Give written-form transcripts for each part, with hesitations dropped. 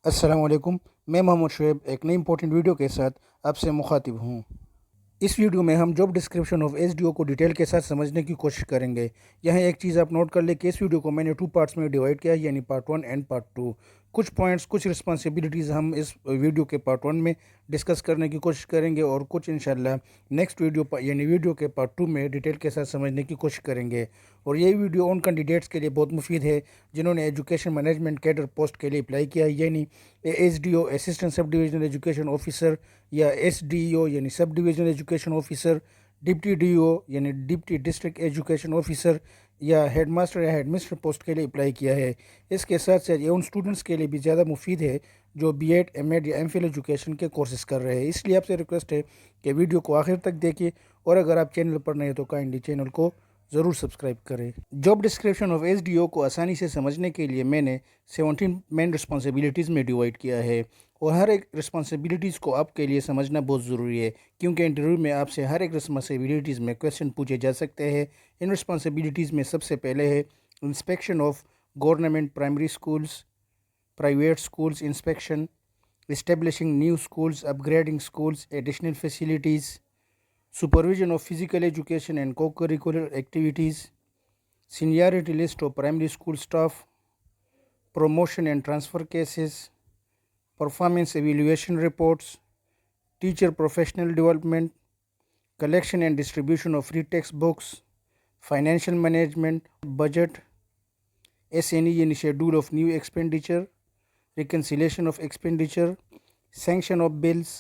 السلام علیکم، میں محمد شعیب ایک نئی امپورٹنٹ ویڈیو کے ساتھ آپ سے مخاطب ہوں۔ اس ویڈیو میں ہم job description of S D او کو ڈیٹیل کے ساتھ سمجھنے کی کوشش کریں گے۔ یہاں ایک چیز آپ نوٹ کر لیں کہ اس ویڈیو کو میں نے 2 پارٹس میں ڈیوائڈ کیا ہے، یعنی پارٹ 1 اینڈ پارٹ 2۔ کچھ پوائنٹس، کچھ رسپانسبلٹیز ہم اس ویڈیو کے پارٹ 1 میں ڈسکس کرنے کی کوشش کریں گے اور کچھ انشاءاللہ نیکسٹ ویڈیو یعنی ویڈیو کے پارٹ 2 میں ڈیٹیل کے ساتھ سمجھنے کی کوشش کریں گے۔ اور یہ ویڈیو ان کینڈیڈیٹس کے لیے بہت مفید ہے جنہوں نے ایجوکیشن مینجمنٹ کیڈر پوسٹ کے لیے اپلائی کیا ہے، یعنی ایس ڈی او assistant sub divisional education officer, یا ایس ڈی او یعنی سب divisional education officer, deputy D او یعنی ڈپٹی ڈسٹرکٹ ایجوکیشن آفیسر، یا ہیڈ ماسٹر یا ہیڈ مسٹر پوسٹ کے لیے اپلائی کیا ہے۔ اس کے ساتھ ساتھ یہ ان اسٹوڈنٹس کے لیے بھی زیادہ مفید ہے جو بی ایڈ، ایم ایڈ یا ایم فل ایجوکیشن کے کورسز کر رہے ہیں۔ اس لیے آپ سے ریکویسٹ ہے کہ ویڈیو کو آخر تک دیکھیں، اور اگر آپ چینل پر نئے ہیں تو کائنڈلی چینل کو ضرور سبسکرائب کریں۔ Job description of S D او کو آسانی سے سمجھنے کے لیے میں نے 17 مین رسپانسبلٹیز میں ڈیوائڈ کیا ہے، اور ہر ایک رسپانسبلٹیز کو آپ کے لیے سمجھنا بہت ضروری ہے، کیونکہ انٹرویو میں آپ سے ہر ایک رسپانسبلٹیز میں کویسچن پوچھے جا سکتے ہیں۔ ان رسپانسبلٹیز میں سب سے پہلے ہے inspection of government primary schools, private schools inspection, establishing new schools, up grading schools, additional facilities, supervision of physical education and co-curricular activities, seniority list of primary school staff, promotion and transfer cases, performance evaluation reports, teacher professional development, collection and distribution of free textbooks, financial management, budget, SNE yani schedule of new expenditure, reconciliation of expenditure, sanction of bills,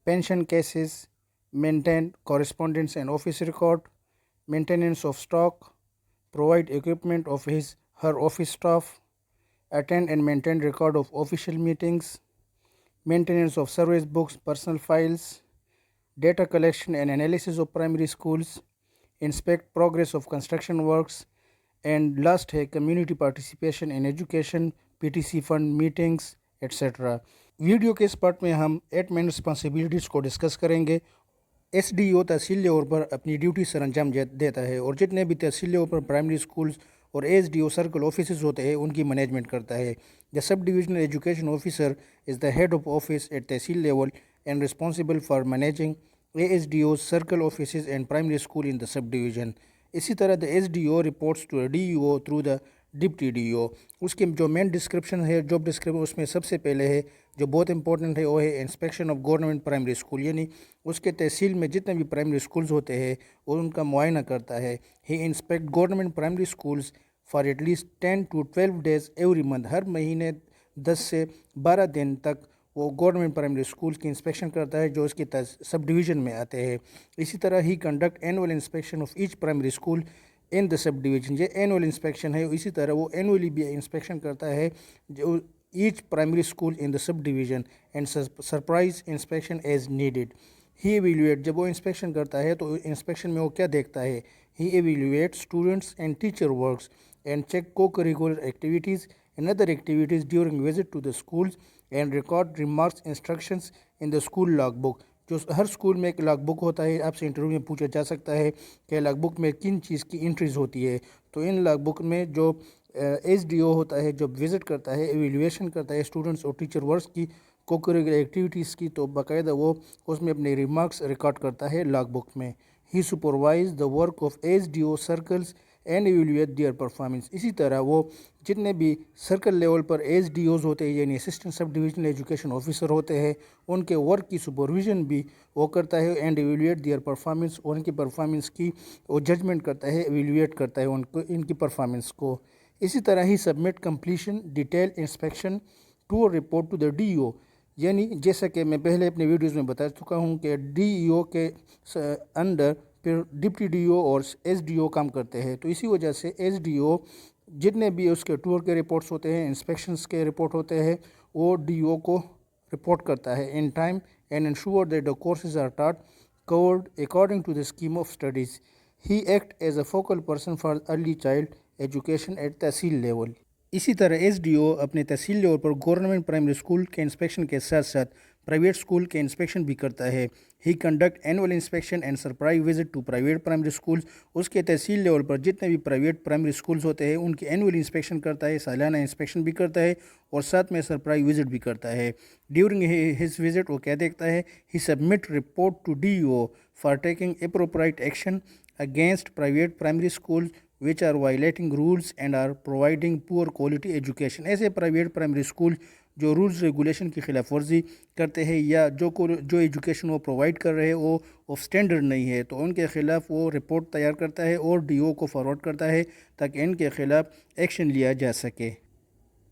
pension cases, maintain correspondence and office record, maintenance of stock, provide equipment of her office staff, attend and maintain record of official meetings, maintenance of service books, personal files, data collection and analysis of primary schools, inspect progress of construction works, and last ہے community participation in education, PTC fund meetings, etc۔ Video کے اس part میں ہم 8 مین responsibilities کو discuss کریں گے۔ S D O tehsil level پر اپنی duty سر انجام دیتا ہے، اور جتنے بھی تحصیل لیول پر پرائمری اسکولز اور S D O circle offices ہوتے ہیں ان کی مینجمنٹ کرتا ہے۔ The sub divisional education officer is the head of office at tehsil level and responsible for managing a S D O circle offices and primary school in the sub division. اسی طرح the S D O reports to D E O through the deputy D O. اس کی جو main description ہے، job description, اس میں سب سے پہلے ہے جو بہت امپورٹنٹ ہے، وہ ہے inspection of government primary school, یعنی اس کے تحصیل میں جتنے بھی پرائمری اسکولز ہوتے ہیں وہ ان کا معائنہ کرتا ہے۔ He inspect government primary schools for at least 10 to 12 days every month. ہر مہینے 10 سے 12 دن تک وہ گورنمنٹ پرائمری اسکول کی انسپیکشن کرتا ہے جو اس کی سب ڈویژن میں آتے ہیں۔ اسی طرح he conduct annual inspection of each primary school in the sub division. یہ اینول انسپیکشن ہے، اسی طرح وہ اینولی بھی انسپیکشن کرتا ہے جو each primary school in the sub division, and surprise inspection as needed. He evaluate, جب وہ انسپیکشن کرتا ہے تو انسپیکشن میں وہ کیا دیکھتا ہے؟ He evaluate students and teacher works and check co curricular activities and other activities during visit to the schools and record remarks instructions in the school log book. جو ہر اسکول میں ایک لاگ بک ہوتا ہے، آپ سے interview میں پوچھا جا سکتا ہے کہ لاگ بک میں کن چیز کی انٹریز ہوتی ہے، تو ان لاگ بک میں جو ایس ڈی او ہوتا ہے جب وزٹ کرتا ہے، ایویلویشن کرتا ہے اسٹوڈنٹس اور ٹیچر ورکس کی کو کریکولر ایکٹیویٹیز کی، تو باقاعدہ وہ اس میں اپنے ریمارکس ریکارڈ کرتا ہے لاگ بک میں۔ He supervise the work of S D O circles and evaluate their performance. اسی طرح وہ جتنے بھی سرکل لیول پر ایس ڈی اوز ہوتے ہیں، یعنی assistant sub divisional education officer ہوتے ہیں، ان کے ورک کی سپرویژن بھی وہ کرتا ہے، اینڈ ایویلویٹ دیئر پرفارمنس، اور ان کی پرفارمنس کی وہ ججمنٹ کرتا ہے، ایویلویٹ کرتا ہے ان کی پرفارمنس کو۔ اسی طرح he submit completion detail inspection to report to the D E O, یعنی جیسا کہ میں پہلے اپنے ویڈیوز میں بتا چکا ہوں کہ ڈی ای او کے انڈر پھر ڈپٹی ڈی او اور ایس ڈی او کام کرتے ہیں، تو اسی وجہ سے ایس ڈی او جتنے بھی اس کے ٹور کے رپورٹس ہوتے ہیں، انسپیکشنز کے رپورٹ ہوتے ہیں، وہ ڈی او کو رپورٹ کرتا ہے in time and ensure that the courses are taught covered according to the scheme of studies. He act as a focal person for early child education at tehsil level. اسی طرح S D او اپنے تحصیل level پر government primary school کے inspection کے ساتھ ساتھ private school کے inspection بھی کرتا ہے. He conduct annual inspection and surprise visit to private primary schools. اس کے تحصیل لیول پر جتنے بھی پرائیویٹ پرائمری اسکولز ہوتے ہیں ان کی اینول انسپیکشن کرتا ہے, سالانہ انسپیکشن بھی کرتا ہے اور ساتھ میں سرپرائز وزٹ بھی کرتا ہے. ڈیورنگ ہز وزٹ وہ کیا دیکھتا ہے, he submit report to DEO for taking appropriate action against private primary schools which are violating rules and are providing poor quality education. ایسے پرائیویٹ پرائمری اسکول جو rules regulation کی خلاف ورزی کرتے ہیں یا جو ایجوکیشن وہ پرووائڈ کر رہے ہیں وہ آف اسٹینڈرڈ نہیں ہے, تو ان کے خلاف وہ رپورٹ تیار کرتا ہے اور DO کو فارورڈ کرتا ہے تاکہ ان کے خلاف ایکشن لیا جا سکے.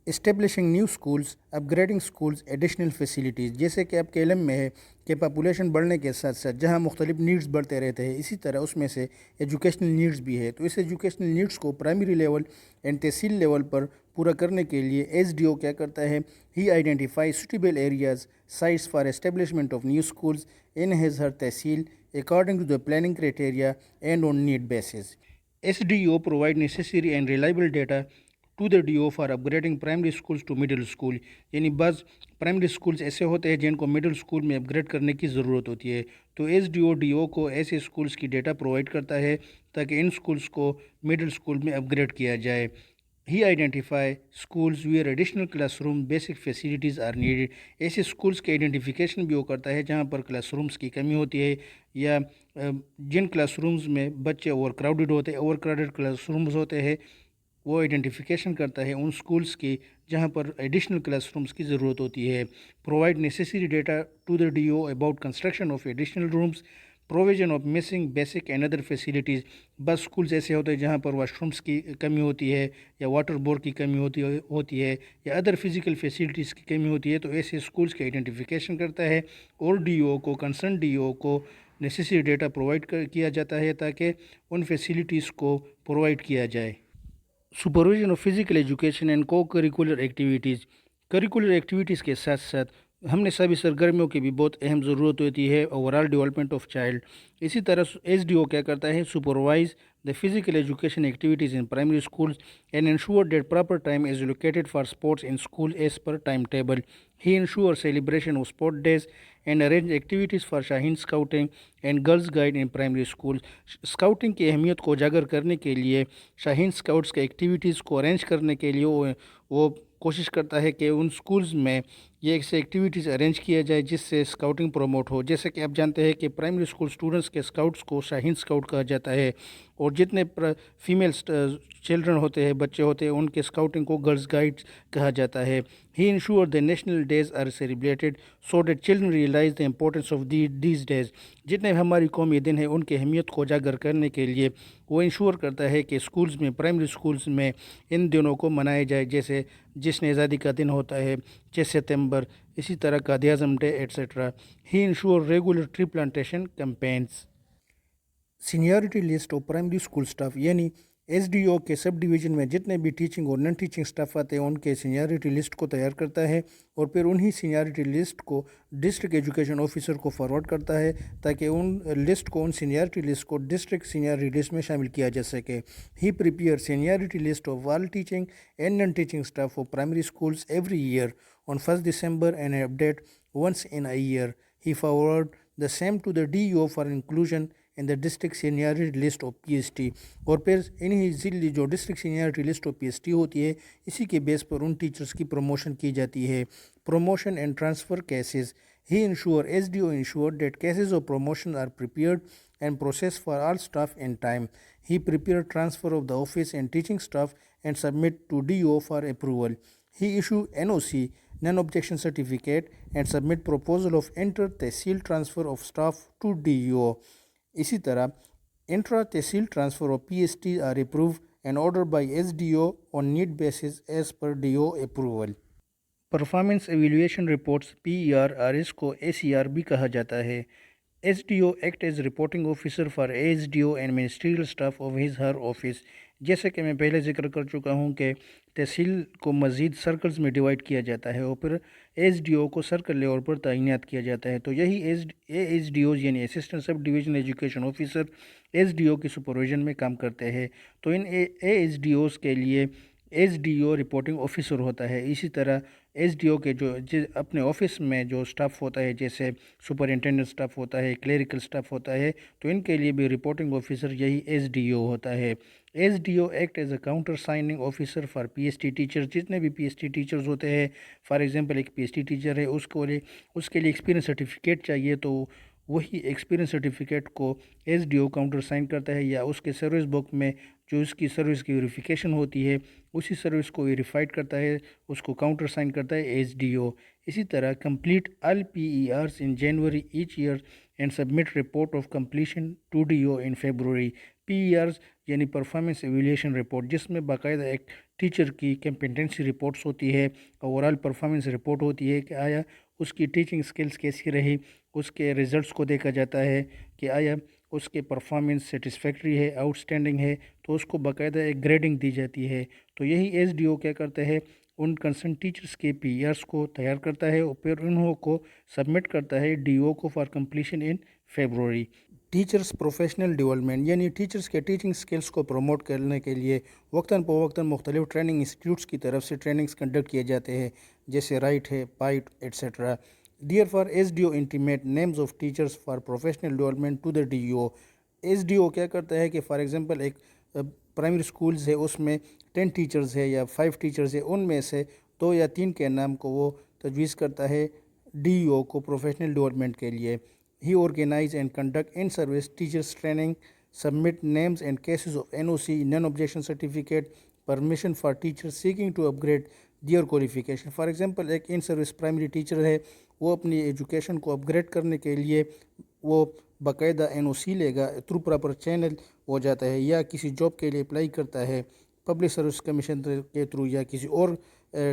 اسٹیبلشنگ نیو اسکولز, اپ گریڈنگ اسکولز, ایڈیشنل فیسیلیٹیز. جیسے کہ آپ کے علم میں ہے کہ پاپولیشن بڑھنے کے ساتھ ساتھ جہاں مختلف نیڈز بڑھتے رہتے ہیں, اسی طرح اس میں سے ایجوکیشنل نیڈز بھی ہے. تو اس ایجوکیشنل نیڈز کو primary level and tehsil level پر پورا کرنے کے لیے SDO کیا کرتا ہے, he identify suitable areas sites for establishment of new schools in his her tehsil according to the planning criteria and on need bases. SDO provide necessary and reliable data to the DO for upgrading primary schools to middle school. یعنی بعض primary schools ایسے ہوتے ہیں جن کو middle school میں اپ grade کرنے کی ضرورت ہوتی ہے, تو DO کو ایسے اسکولز کی ڈیٹا پرووائڈ کرتا ہے تاکہ ان اسکولز کو مڈل اسکول میں اپ گریڈ کیا جائے. He identify schools where additional classroom basic facilities are needed. ایسے اسکولز کے آئیڈینٹیفیکیشن بھی وہ کرتا ہے جہاں پر کلاس رومز کی کمی ہوتی ہے یا جن کلاس رومز میں بچے اوور کراؤڈڈ کلاس رومز ہوتے ہیں, وہ آئیڈینٹیفیکیشن کرتا ہے ان اسکولز کی جہاں پر ایڈیشنل کلاس رومز کی ضرورت ہوتی ہے. Provide necessary data to the DO about construction of additional rooms, provision of missing basic and other facilities. بس اسکولز ایسے ہوتے ہیں جہاں پر واش رومز کی کمی ہوتی ہے یا واٹر بورڈ کی کمی ہوتی ہے یا ادر فزیکل فیسیلیٹیز کی کمی ہوتی ہے, تو ایسے اسکولز کی آئیڈینٹیفیکیشن کرتا ہے اور کنسرن DO کو نیسیسری ڈیٹا پرووائڈ کیا جاتا ہے تاکہ ان فیسیلیٹیز کو پرووائڈ کیا جائے. Supervision of physical education and کو کریکولر ایکٹیویٹیز. کریکولر ایکٹیویٹیز کے ساتھ ساتھ ہم نے سبھی سرگرمیوں کی بھی بہت اہم ضرورت ہوتی ہے over all development of child. اسی طرح SDO کیا کرتا ہے, supervise the physical education activities in primary schools and ensure that proper time is allocated for sports in school as per timetable. He ensures celebration of sport days and arrange activities for Shaheen Scouting and Girls Guide in primary schools. Scouting کی اہمیت کو اجاگر کرنے کے لیے شاہین scouts کے activities کو arrange کرنے کے لیے وہ کوشش کرتا ہے کہ ان اسکولز میں یہ ایسے ایکٹیویٹیز ارینج کیا جائے جس سے اسکاؤٹنگ پروموٹ ہو. جیسے کہ آپ جانتے ہیں کہ پرائمری اسکول اسٹوڈنٹس کے اسکاؤٹس کو شاہین اسکاؤٹ کہا جاتا ہے, اور جتنے فیمیل چلڈرن ہوتے ہیں, بچے ہوتے ہیں, ان کے اسکاؤٹنگ کو گرلز گائیڈ کہا جاتا ہے. He ensure the national days are celebrated so that children realize the importance of these days. جتنے بھی ہماری قومی دن ہیں ان کی اہمیت کو اجاگر کرنے کے لیے وہ انشور کرتا ہے کہ اسکولز میں, پرائمری اسکولز میں ان دنوں کو منایا جائے, جیسے جشن آزادی کا دن ہوتا ہے 6 ستمبر, اسی طرح Quaid Azam day etcetera. He ensure regular tree plantation campaigns. Seniority list of primary school staff, یعنی SDO کے سب ڈویژن میں جتنے بھی ٹیچنگ اور نان ٹیچنگ اسٹاف آتے ہیں ان کے سینیارٹی لسٹ کو تیار کرتا ہے اور پھر انہی سینیارٹی لسٹ کو ڈسٹرکٹ ایجوکیشن آفیسر کو فارورڈ کرتا ہے تاکہ ان سینیارٹی لسٹ کو ڈسٹرکٹ سینیارٹی لسٹ میں شامل کیا جا سکے. He prepare seniority list of all teaching and non teaching staff of primary schools every year on 1 December and update once in a year. He forward the same to the DO for inclusion in the district seniority list of PST. اور پھر انہی ضلعی جو district seniority list of PST ہوتی ہے اسی کے بیس پر ان teachers کی پروموشن کی جاتی ہے. Promotion and transfer cases. He SDO ensure that cases of promotion are prepared and processed for all staff in time. He prepare transfer of the office and teaching staff and submit to DO for approval. He issue NOC non-objection certificate and submit proposal of inter-tehsil transfer of staff to DO. اسی طرح intra tehsil transfer of PST are approved and ordered by SDO on need basis as per DO approval. Performance evaluation reports PER اور اس کو ACR بھی کہا جاتا ہے. SDO act as reporting officer for SDO and ministerial staff of his her office. جیسے کہ میں پہلے ذکر کر چکا ہوں کہ تحصیل کو مزید سرکلز میں ڈیوائڈ کیا جاتا ہے اور پھر SDO کو سرکل لیول پر تعینات کیا جاتا ہے. تو یہی ASDOs یعنی اسسٹنٹ سب ڈویژن ایجوکیشن آفیسر SDO کی سپرویژن میں کام کرتے ہیں. تو ان ASDOs کے لیے SDO رپورٹنگ آفیسر ہوتا ہے. اسی طرح ایس ڈی او کے جو اپنے آفس میں جو سٹاف ہوتا ہے، جیسے سپرنٹینڈنٹ سٹاف ہوتا ہے، کلیریکل سٹاف ہوتا ہے، تو ان کے لیے بھی رپورٹنگ آفیسر یہی ایس ڈی او ہوتا ہے۔ S D O act as a counter signing officer for P S T teacher, جتنے بھی پی ایس ٹی ٹیچرز ہوتے ہیں، فار ایگزامپل ایک پی ایس ٹی ٹیچر ہے، اس کے لیے ایکسپیرینس سرٹیفکیٹ چاہیے، تو وہی ایکسپیرینس سرٹیفکیٹ کو S D O countersign کرتا ہے، یا اس کے سروس بک میں جو اس کی سروس کی ویریفیکیشن ہوتی ہے اسی سروس کو ویریفائڈ کرتا ہے، اس کو کاؤنٹر سائن کرتا ہے ایس ڈی او۔ اسی طرح complete all P E Rs in January each year and submit report of completion to D O in February. P E Rs یعنی پرفارمنس ایویلیشن رپورٹ، جس میں باقاعدہ ایک ٹیچر کی کمپیٹنسی رپورٹس ہوتی ہے، اوورال پرفارمنس رپورٹ ہوتی ہے کہ آیا اس کی ٹیچنگ سکلز کیسی رہی، اس کے ریزلٹس کو دیکھا جاتا ہے کہ آیا اس کے پرفارمنس سیٹسفیکٹری ہے، آؤٹ اسٹینڈنگ ہے، تو اس کو باقاعدہ ایک گریڈنگ دی جاتی ہے۔ تو یہی ایس ڈی او کیا کرتا ہے، ان کنسرن ٹیچرز کے پی ای آرس کو تیار کرتا ہے اور پھر انہوں کو سبمٹ کرتا ہے ڈی او کو for completion in February. Teachers professional development یعنی ٹیچرز کے ٹیچنگ سکلز کو پروموٹ کرنے کے لیے وقتاً فوقتاً مختلف ٹریننگ انسٹیٹیوٹس کی طرف سے ٹریننگز کنڈکٹ کیے جاتے ہیں، جیسے رائٹ ہے، پائٹ etcetera. Dear for S D O intimate names of teachers for professional development to the D O. S D O کیا کرتا ہے کہ فار ایگزامپل ایک پرائمری اسکولز ہے، اس میں 10 ٹیچرز ہے یا 5 ٹیچرز ہے، ان میں سے 2 یا 3 کے نام کو وہ تجویز کرتا ہے ڈی او کو پروفیشنل ڈیولپمنٹ کے لیے۔ He organize and conduct in service teachers training, submit names and cases of N O C, non objection certificate, permission for teacher seeking to upgrade their qualification. For example ایک in service primary teacher ہے، وہ اپنی education کو اپ grade کرنے کے لیے وہ باقاعدہ این او سی لے گا، تھرو پراپر چینل ہو جاتا ہے، یا کسی جاب کے لیے اپلائی کرتا ہے پبلک سروس کمیشن کے تھرو یا کسی اور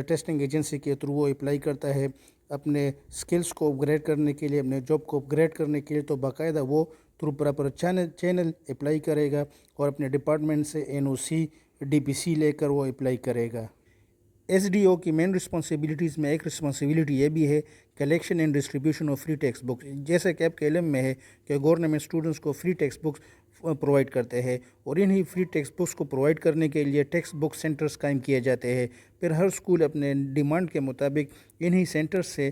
ٹیسٹنگ ایجنسی کے تھرو، وہ اپلائی کرتا ہے اپنے سکلز کو اپ گریڈ کرنے کے لیے، اپنے جاب کو اپ گریڈ کرنے کے لیے، تو باقاعدہ وہ تھرو پراپر چینل اپلائی کرے گا اور اپنے ڈپارٹمنٹ سے این او سی، ڈی پی سی لے کر وہ اپلائی کرے گا۔ ایس ڈی او کی مین رسپانسبلٹیز میں ایک رسپانسبلٹی یہ بھی ہے collection and distribution of free text books, جیسا کہ آپ کے علم میں ہے کہ گورنمنٹ اسٹوڈنٹس کو فری ٹیکسٹ بکس پرووائڈ کرتے ہیں، اور انہی فری ٹیکسٹ بکس کو پرووائڈ کرنے کے لیے ٹیکسٹ بک سینٹرز قائم کیے جاتے ہیں۔ پھر ہر اسکول اپنے ڈیمانڈ کے مطابق انہی سینٹر سے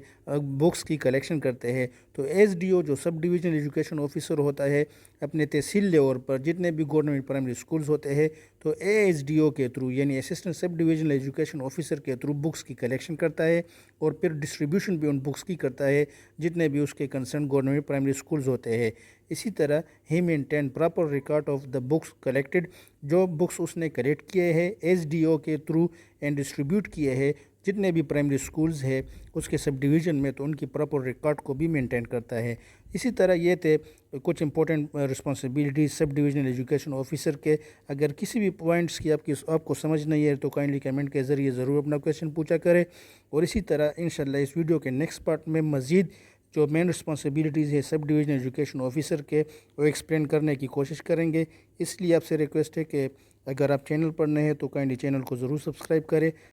بکس کی کلیکشن کرتے ہیں۔ تو ایس ڈی او جو سب ڈویژنل ایجوکیشن آفیسر ہوتا ہے اپنے تحصیل لیول پر جتنے بھی گورنمنٹ پرائمری اسکولز ہوتے ہیں، تو اے ایس ڈی او کے تھرو یعنی assistant sub divisional education officer کے تھرو بکس کی کلیکشن کرتا ہے، اور پھر ڈسٹریبیوشن بھی ان بکس کی کرتا ہے جتنے بھی اس کے کنسرن گورنمنٹ پرائمری اسکولز ہوتے ہیں۔ اسی طرح he maintain proper record of the books collected, جو بکس اس نے کلیکٹ کیے ہیں ایس ڈی او کے تھرو اینڈ ڈسٹریبیوٹ کیے ہیں جتنے بھی پرائمری اسکولز ہیں اس کے سب ڈویژن میں، تو ان کی پراپر ریکارڈ کو بھی مینٹین کرتا ہے۔ اسی طرح یہ تھے کچھ امپورٹنٹ رسپانسبلٹیز سب ڈویژنل ایجوکیشن آفیسر کے۔ اگر کسی بھی پوائنٹس کی آپ کو سمجھ نہیں ہے تو کائنڈلی کمنٹ کے ذریعے ضرور اپنا کویشچن پوچھا کرے، اور اسی طرح انشاءاللہ اس ویڈیو کے نیکسٹ پارٹ میں مزید جو مین رسپانسبلٹیز ہے سب ڈویژنل ایجوکیشن آفیسر کے وہ ایکسپلین کرنے کی کوشش کریں گے۔ اس لیے آپ سے ریکویسٹ ہے کہ اگر آپ چینل پر نئے ہیں تو کائنڈلی چینل کو ضرور سبسکرائب کریں